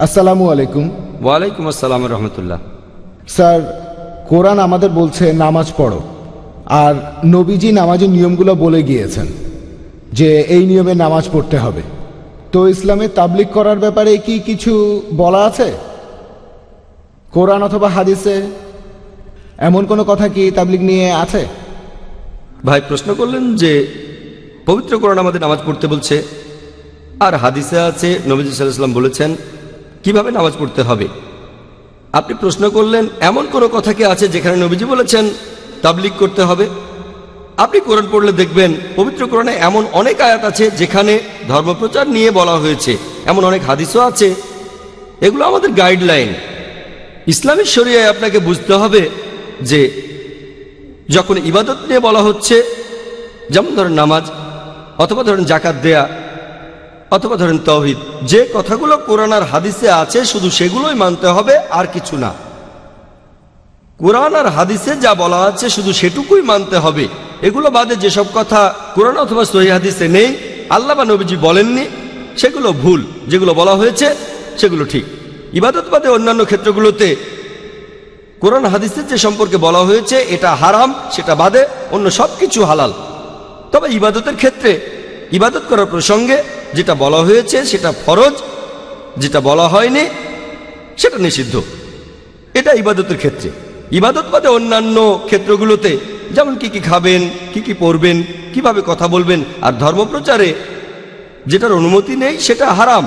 আসসালামু আলাইকুম। ওয়ালাইকুম আসসালাম রহমতুল্লাহ। স্যার, কোরআন আমাদের বলছে নামাজ পড়ো, আর নবীজি নামাজের নিয়মগুলো বলে গিয়েছেন যে এই নিয়মে নামাজ পড়তে হবে। তো ইসলামে তাবলিগ করার ব্যাপারে কি কিছু বলা আছে কোরআন অথবা হাদিসে? এমন কোনো কথা কি তাবলিগ নিয়ে আছে? ভাই প্রশ্ন করলেন যে পবিত্র কোরআন আমাদের নামাজ পড়তে বলছে, আর হাদিসে আছে নবীজি সাল্লাল্লাহু আলাইহি ওয়াসাল্লাম বলেছেন কিভাবে নামাজ পড়তে হবে। আপনি প্রশ্ন করলেন এমন কোনো কথা কি আছে যেখানে নবীজি বলেছেন তাবলিগ করতে হবে? আপনি কোরআন পড়লে দেখবেন পবিত্র কোরআনে এমন অনেক আয়াত আছে যেখানে ধর্মপ্রচার নিয়ে বলা হয়েছে, এমন অনেক হাদিসও আছে। এগুলো আমাদের গাইডলাইন। ইসলামী শরিয়ায় আপনাকে বুঝতে হবে যে যখন ইবাদত নিয়ে বলা হচ্ছে, যেমন ধরেন নামাজ, অথবা ধরেন যাকাত দেয়া, অথবা ধরেন তাওহীদ, যে কথাগুলো কোরআন আর হাদিসে আছে শুধু সেগুলোই মানতে হবে, আর কিছু না। কোরআন আর হাদিসে যা বলা আছে শুধু সেটুকুই মানতে হবে। এগুলো বাদে যেসব কথা কোরআন অথবা সহিহ হাদিসে নেই, আল্লাহ বা নবীজি বলেননি, সেগুলো ভুল। যেগুলো বলা হয়েছে সেগুলো ঠিক। ইবাদত বাদে অন্যান্য ক্ষেত্রগুলোতে কোরআন হাদিসের যে সম্পর্কে বলা হয়েছে এটা হারাম, সেটা বাদে অন্য সব কিছু হালাল। তবে ইবাদতের ক্ষেত্রে ইবাদত করার প্রসঙ্গে যেটা বলা হয়েছে সেটা ফরজ, যেটা বলা হয়নি সেটা নিষিদ্ধ। এটা ইবাদতের ক্ষেত্রে। ইবাদত বাদে অন্যান্য ক্ষেত্রগুলোতে যেমন কি কি খাবেন, কি কি পড়বেন, কিভাবে কথা বলবেন, আর ধর্মপ্রচারে যেটার অনুমতি নেই সেটা হারাম।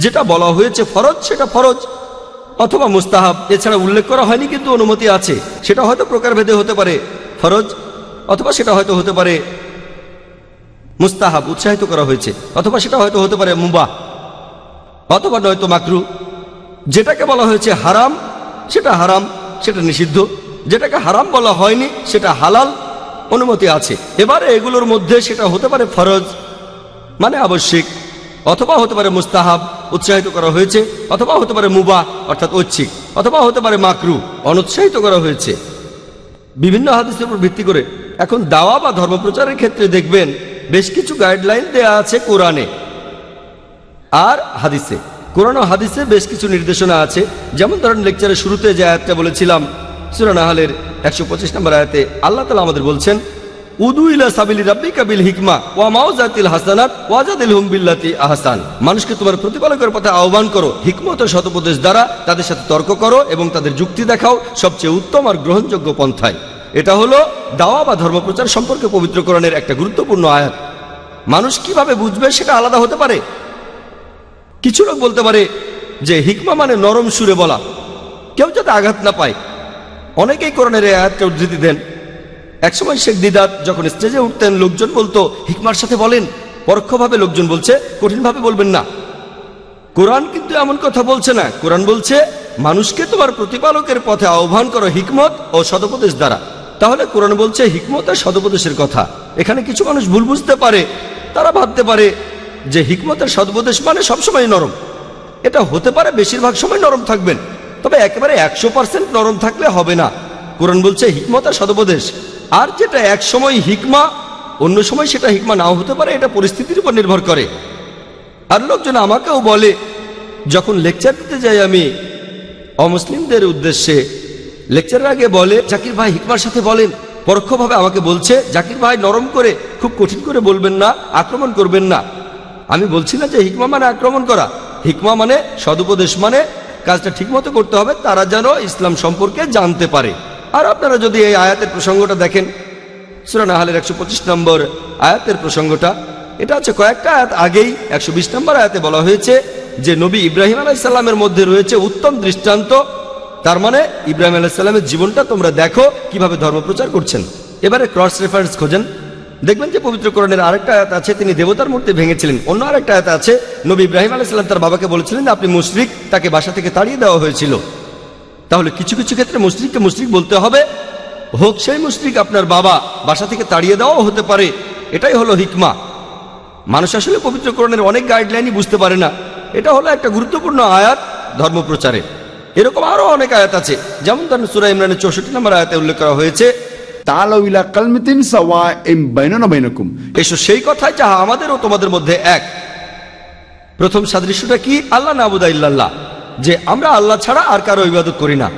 যেটা বলা হয়েছে ফরজ সেটা ফরজ অথবা মুস্তাহাব, এছাড়া উল্লেখ করা হয়নি কিন্তু অনুমতি আছে। সেটা হয়তো প্রকারভেদে হতে পারে ফরজ, অথবা সেটা হয়তো হতে পারে মুস্তাহাব, উৎসাহিত করা হয়েছে, অথবা সেটা হয়তো হতে পারে মুবাহ, অথবা নয়তো মাকরু। যেটাকে বলা হয়েছে হারাম সেটা হারাম, সেটা নিষিদ্ধ। যেটাকে হারাম বলা হয়নি সেটা হালাল, অনুমতি আছে। এবারে এগুলোর মধ্যে সেটা হতে পারে ফরজ মানে আবশ্যিক, অথবা হতে পারে মুস্তাহাব, উৎসাহিত করা হয়েছে, অথবা হতে পারে মুবাহ অর্থাৎ ঐচ্ছিক, অথবা হতে পারে মাকরু, অনুৎসাহিত করা হয়েছে। বিভিন্ন হাদিসের উপর ভিত্তি করে এখন দাওয়া বা ধর্মপ্রচারের ক্ষেত্রে দেখবেন বেশ কিছু গাইডলাইন দেয়া আছে কোরআনে আর হাদিসে। কোরআন ও হাদিসে বেশ কিছু নির্দেশনা আছে। যেমন ধরেন লেকচারের শুরুতে যে আয়াতটা বলেছিলাম সূরা নাহলের 125 নম্বর আয়াতে আল্লাহ তাআলা আমাদের বলছেন, উদু ইলা সাবিলি রাব্বিকা বিল হিকমা ওয়া মাউযাতিল হাসানাত ওয়াজাদিলহুম বিল্লাতি আহসান। মানুষকে তোমার প্রতিপালকের পথে আহ্বান করো হিকমত ও সদুপদেশ দ্বারা, তাদের সাথে তর্ক করো এবং তাদের যুক্তি দেখাও সবচেয়ে উত্তম আর গ্রহণযোগ্য পন্থায়। এটা হলো দাওয়া বা ধর্মপ্রচার সম্পর্কে পবিত্র কোরআনের একটা গুরুত্বপূর্ণ আয়াত। মানুষ কিভাবে বুঝবে সেটা আলাদা হতে পারে। কিছু লোক বলতে পারে যে হিকমা মানে নরম সুরে বলা, কেউ যাতে আঘাত না পায়। অনেকেই কোরআনের এই আয়াতটা উদ্ধৃতি দেন। একসময় শেখ দিদাত যখন স্টেজে উঠতেন লোকজন বলতো হিকমার সাথে বলেন, পরোক্ষভাবে লোকজন বলছে কঠিনভাবে বলবেন না। কোরআন কিন্তু এমন কথা বলছে না। কোরআন বলছে মানুষকে তোমার প্রতিপালকের পথে আহ্বান করো হিকমত ও সদুপদেশ দ্বারা। তাহলে কোরআন বলছে হিকমত আর সদুপদেশের কথা। এখানে কিছু মানুষ ভুল বুঝতে পারে, তারা ভাবতে পারে যে হিকমত আর সদুপদেশ মানে সবসময় নরম। এটা হতে পারে, বেশিরভাগ সময় নরম থাকবেন, তবে একেবারে 100% নরম থাকলে হবে না। কোরআন বলছে হিকমত আর সদুপদেশ। আর যেটা এক সময় হিকমা অন্য সময় সেটা হিকমা নাও হতে পারে, এটা পরিস্থিতির উপর নির্ভর করে। আর লোকজন আমাকেও বলে, যখন লেকচার দিতে যাই আমি অমুসলিমদের উদ্দেশ্যে, লেকচারের আগে বলে জাকির ভাই হিকমার সাথে বলেন। পরোক্ষভাবে আমাকে বলছে জাকির ভাই নরম করে, খুব কঠিন করে বলবেন না, আক্রমণ করবেন না। আমি বলছি না যে হিকমা মানে আক্রমণ করা। হিকমা মানে সদুপদেশ, মানে কাজটা ঠিকমতো করতে হবে, তারা যেন ইসলাম সম্পর্কে জানতে পারে। আর আপনারা যদি এই আয়াতের প্রসঙ্গটা দেখেন, সূরা নাহলের 125 নম্বর আয়াতের প্রসঙ্গটা, এটা হচ্ছে কয়েকটা আয়াত আগেই 120 নম্বর আয়াতে বলা হয়েছে যে নবী ইব্রাহিম আলাইহিস সালামের মধ্যে রয়েছে উত্তম দৃষ্টান্ত। তার মানে ইব্রাহিম আলাইহিস সালামের জীবনটা তোমরা দেখো কিভাবে ধর্মপ্রচার করছেন। এবারে ক্রস রেফারেন্স খোঁজেন, দেখবেন যে পবিত্র কোরআনের আরেকটা আয়াত আছে তিনি দেবতার মূর্তি ভেঙেছিলেন। অন্য আরেকটা আয়াত আছে নবী ইব্রাহিম আলাইহিস সালাম তার বাবাকে বলেছিলেন আপনি মুশরিক, তাকে বাসা থেকে তাড়িয়ে দেওয়া হয়েছিল। তাহলে কিছু কিছু ক্ষেত্রে মুশরিককে মুশরিক বলতে হবে, হোক সেই মুশরিক আপনার বাবা, বাসা থেকে তাড়িয়ে দেওয়াও হতে পারে। এটাই হলো হিকমা। মানুষ আসলে পবিত্র কোরআনের অনেক গাইডলাইনই বুঝতে পারে না। এটা হলো একটা গুরুত্বপূর্ণ আয়াত ধর্মপ্রচারে। এরকম আরো অনেক আয়াত আছে, যেমন ধরেন সূরা ইমরানের 64 নম্বর আয়াতে উল্লেখ করা হয়েছে তাআলাউ ইলা কালমাতিন সাওয়াইন বাইনানা বাইনাকুম, এসো সেই কথায় যাহা আমাদের ও তোমাদের মধ্যে এক। প্রথম সাদৃশ্যটা কি? আল্লাহ নাবুদা ইল্লাল্লাহ, যে আমরা আল্লাহ ছাড়া আর কারো ইবাদত করি না।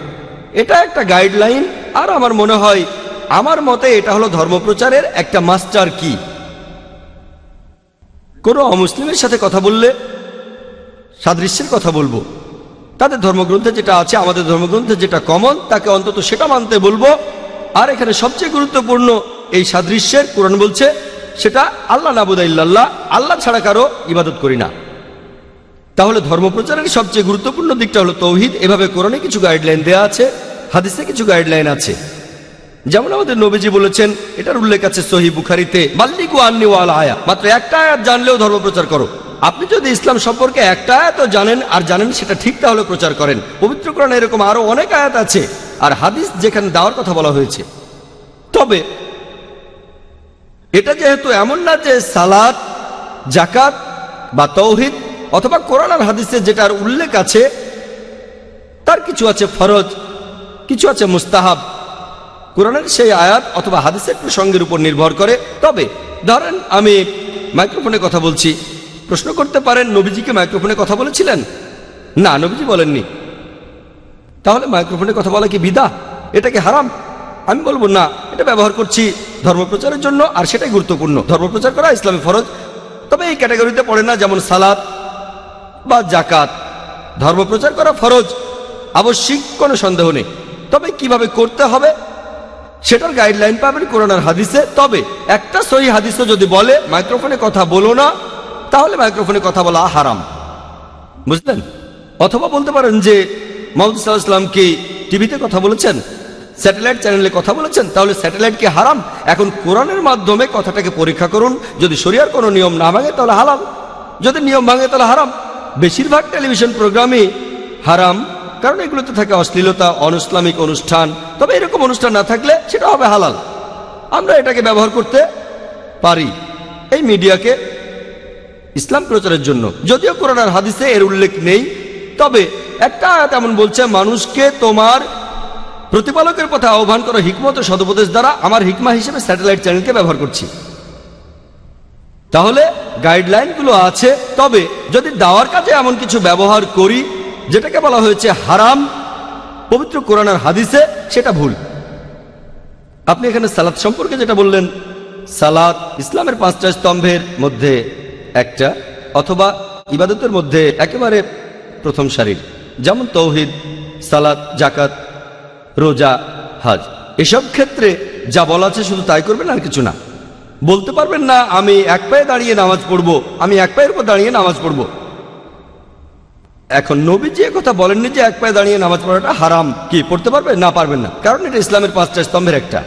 এটা একটা গাইডলাইন, আর আমার মনে হয়, আমার মতে এটা হলো ধর্মপ্রচারের একটা মাস্টার কি। কোনো অমুসলিমের সাথে কথা বললে সাদৃশ্যের কথা বলবো, তাদের ধর্মগ্রন্থে যেটা আছে, আমাদের ধর্মগ্রন্থে যেটা কমন, তাকে অন্তত সেটা মানতে বলবো। আর এখানে সবচেয়ে গুরুত্বপূর্ণ এই সাদৃশ্যের, কোরআন বলছে সেটা আল্লাহ নাবুদা ইল্লাল্লাহ, আল্লাহ ছাড়া কারো ইবাদত করি না। তাহলে ধর্মপ্রচারের সবচেয়ে গুরুত্বপূর্ণ দিকটা হলো তৌহিদ। এভাবে কোরআনে কিছু গাইডলাইন দেওয়া আছে, হাদিসে কিছু গাইডলাইন আছে। যেমন আমাদের নবীজি বলেছেন, এটার উল্লেখ আছে সহিহ বুখারীতে, বাল্লিগু আন্নি ওয়াল আয়া, মাত্র একটা আয়াত জানলেও ধর্মপ্রচার করো। আপনি যদি ইসলাম সম্পর্কে একটা আয়াতও জানেন আর জানেন সেটা ঠিক, তাহলে প্রচার করেন। পবিত্র কোরআনে এরকম আরো অনেক আয়াত আছে আর হাদিস যেখানে দাওয়ার কথা বলা হয়েছে। তবে এটা যেহেতু এমন না যে সালাত, জাকাত বা তৌহিদ অথবা কোরআন আর হাদিসে যেটার উল্লেখ আছে তার কিছু আছে ফরজ, কিছু আছে মুস্তাহাব, কোরআনের সেই আয়াত অথবা হাদিসের প্রসঙ্গের উপর নির্ভর করে। তবে ধরেন আমি মাইক্রোফোনে কথা বলছি, প্রশ্ন করতে পারেন নবীজিকে মাইক্রোফোনে কথা বলেছিলেন? না, নবীজি বলেননি। তাহলে মাইক্রোফোনে কথা বলা কি বিদআহ? এটা কি হারাম? আমি বলবো না, এটা ব্যবহার করছি ধর্মপ্রচারের জন্য, আর সেটাই গুরুত্বপূর্ণ। ধর্মপ্রচার করা ইসলামে ফরজ, তবে এই ক্যাটাগরিতে পড়ে না। যেমন সালাত বা জাকাত, ধর্মপ্রচার করা ফরজ, আবশ্যিক, কোনো সন্দেহ নেই। তবে কিভাবে করতে হবে সেটার গাইডলাইন পাবেন কোরআন আর হাদিসে। তবে একটা সহিহ হাদিসও যদি বলে মাইক্রোফোনে কথা বলো না, তাহলে মাইক্রোফোনে কথা বলা হারাম, বুঝলেন? অথবা বলতে পারেন যে মুহাম্মদ সাল্লাল্লাহু আলাইহি ওয়াসাল্লাম কি টিভিতে কথা বলেছেন, স্যাটেলাইট চ্যানেলে কথা বলেছেন? তাহলে স্যাটেলাইট কি হারাম? এখন কোরআনের মাধ্যমে কথাটাকে পরীক্ষা করুন, যদি শরিয়ার কোনো নিয়ম না ভাঙে তাহলে হালাল, যদি নিয়ম ভাঙে তাহলে হারাম। বেশিরভাগ টেলিভিশন প্রোগ্রামই হারাম, কারণ এগুলোতে থাকে অশ্লীলতা, অনইসলামিক অনুষ্ঠান। তবে এরকম অনুষ্ঠান না থাকলে সেটা হবে হালাল। আমরা এটাকে ব্যবহার করতে পারি, এই মিডিয়াকে ইসলাম প্রচারের জন্য। যদিও কোরআন আর হাদিসে এর উল্লেখ নেই, তবে একটা আয়াত এমন বলছে, মানুষকে তোমার প্রতিপালকের পথে আহ্বান করো হিকমত ও সদুপদেশ দ্বারা। আমার হিকমা হিসেবে স্যাটেলাইট চ্যানেলকে ব্যবহার করছি। তাহলে গাইডলাইনগুলো আছে। তবে যদি দাওয়ার কাজে এমন কিছু ব্যবহার করি যেটাকে বলা হয়েছে হারাম পবিত্র কোরআন আর হাদিসে, সেটা ভুল। আপনি এখানে সালাত সম্পর্কে যেটা বললেন, সালাত ইসলামের 5টা স্তম্ভের মধ্যে একটা, অথবা ইবাদতের মধ্যে একেবারে প্রথম সারির, যেমন তৌহিদ, সালাত, জাকাত, রোজা, হজ। এসব ক্ষেত্রে যা বলা আছে শুধু তাই করবেন, আর কিছু না। বলতে পারবেন না আমি এক পায়ে দাঁড়িয়ে নামাজ পড়বো, আমি এক পায়ের উপর দাঁড়িয়ে নামাজ পড়বো। এখন নবীজি কথা বলেননি যে এক পায়ে দাঁড়িয়ে নামাজ পড়াটা হারাম। কি পড়তে পারবে? না, পারবেন না, কারণ এটা ইসলামের 5টা স্তম্ভের একটা।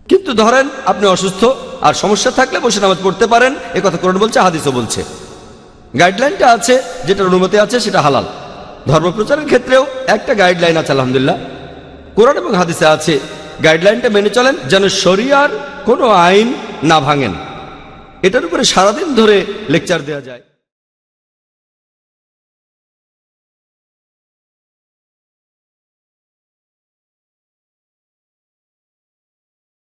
কিন্তু ধরেন আপনি অসুস্থ আর সমস্যা থাকলে বসে নামাজ পড়তে পারেন, এ কথা কোরআন বলছে, হাদিসও বলছে। গাইডলাইনটা আছে, যেটার অনুমতি আছে সেটা হালাল। ধর্মপ্রচারের ক্ষেত্রেও একটা গাইডলাইন আছে, আলহামদুলিল্লাহ, কোরআন এবং হাদিসে আছে। গাইডলাইনটা মেনে চলেন যেন শরিয়ার কোনো আইন না ভাঙেন। এটার উপরে সারাদিন ধরে লেকচার দেওয়া যায়।